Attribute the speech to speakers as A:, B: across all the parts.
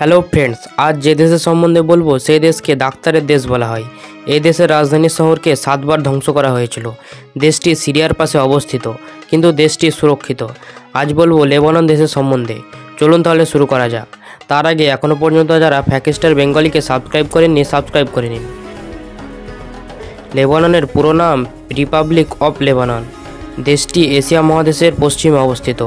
A: Hello friends, আজ যে দেশের সম্বন্ধে বলবো সেই দেশকে ডাক্তারের দেশ বলা হয়। এই দেশের রাজধানী শহরকে 7বার ধ্বংস করা হয়েছিল। দেশটি সিরিয়ার পাশে অবস্থিত, কিন্তু দেশটি সুরক্ষিত। আজ বলবো লেবানন দেশের সম্বন্ধে। চলুন তাহলে শুরু করা যাক। তার আগে এখনও পর্যন্ত যারা ফ্যাক্টস্টার বেঙ্গলিকে সাবস্ক্রাইব করেননি, সাবস্ক্রাইব করে নিন। লেবাননের পুরো নাম রিপাবলিক অফ লেবানন। দেশটি এশিয়া মহাদেশের পশ্চিমে অবস্থিত।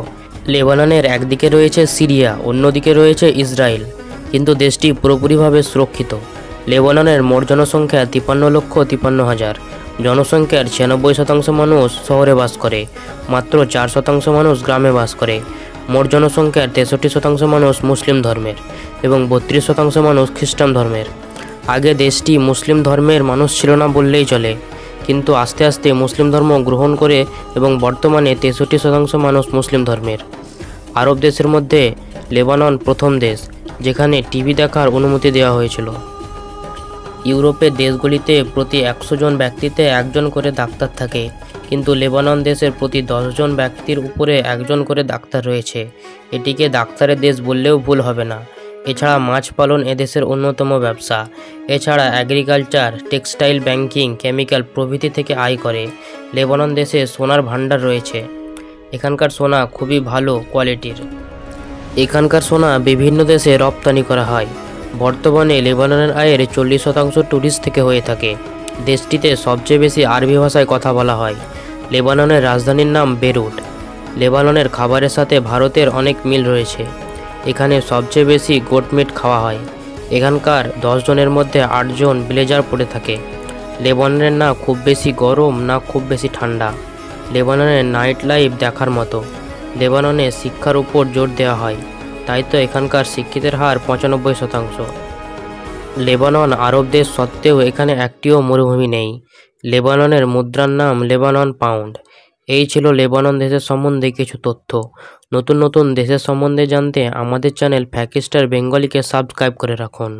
A: লেবাননের একদিকে রয়েছে সিরিয়া, অন্যদিকে রয়েছে ইসরায়েল, কিন্তু দেশটি পুরোপুরিভাবে সুরক্ষিত। লেবাননের মোট জনসংখ্যা 53,53,000। জনসংখ্যার 96% মানুষ শহরে বাস করে, মাত্র 4% মানুষ গ্রামে বাস করে। মোট জনসংখ্যার 63% মানুষ মুসলিম ধর্মের এবং 32% মানুষ খ্রিস্টান ধর্মের। আগে দেশটি মুসলিম ধর্মের মানুষ ছিল না বললেই চলে, কিন্তু আস্তে আস্তে মুসলিম ধর্ম গ্রহণ করে এবং বর্তমানে 63% মানুষ মুসলিম ধর্মের। আরব দেশের মধ্যে লেবানন প্রথম দেশ যেখানে টিভি দেখার অনুমতি দেওয়া হয়েছিল। ইউরোপের দেশগুলিতে প্রতি 100 জন ব্যক্তিতে একজন করে ডাক্তার থাকে, কিন্তু লেবানন দেশের প্রতি 10 জন ব্যক্তির উপরে একজন করে ডাক্তার রয়েছে। এটিকে ডাক্তারের দেশ বললেও ভুল হবে না। এছাড়া মাছ পালন এদেশের অন্যতম ব্যবসা। এছাড়া এগ্রিকালচার, টেক্সটাইল, ব্যাংকিং, কেমিক্যাল প্রভৃতি থেকে আয় করে। লেবানন দেশে সোনার ভাণ্ডার রয়েছে। এখানকার সোনা খুবই ভালো কোয়ালিটির। এখানকার সোনা বিভিন্ন দেশে রপ্তানি করা হয়। বর্তমানে লেবাননের আয়ের 40% ট্যুরিস্ট থেকে হয়ে থাকে। দেশটিতে সবচেয়ে বেশি আরবি ভাষায় কথা বলা হয়। লেবাননের রাজধানীর নাম বেরুট। লেবাননের খাবারের সাথে ভারতের অনেক মিল রয়েছে। এখানে সবচেয়ে বেশি গোট মিট খাওয়া হয়। এখানকার 10 জনের মধ্যে 8 জন ব্লেজার পরে থাকে। লেবাননের না খুব বেশি গরম না খুব বেশি ঠান্ডা। লেবাননের নাইট লাইফ দেখার মতো। লেবাননে শিক্ষার উপর জোর দেওয়া হয়, তাই তো এখানকার শিক্ষিতের হার 95%। লেবানন আরব দেশ সত্ত্বেও এখানে একটিও মরুভূমি নেই। লেবাননের মুদ্রার নাম লেবানন পাউন্ড। এই ছিল লেবানন দেশের সম্বন্ধে কিছু তথ্য। নতুন নতুন দেশের সম্বন্ধে জানতে আমাদের চ্যানেল ফ্যাক্টস্টার বেঙ্গলিকে সাবস্ক্রাইব করে রাখুন।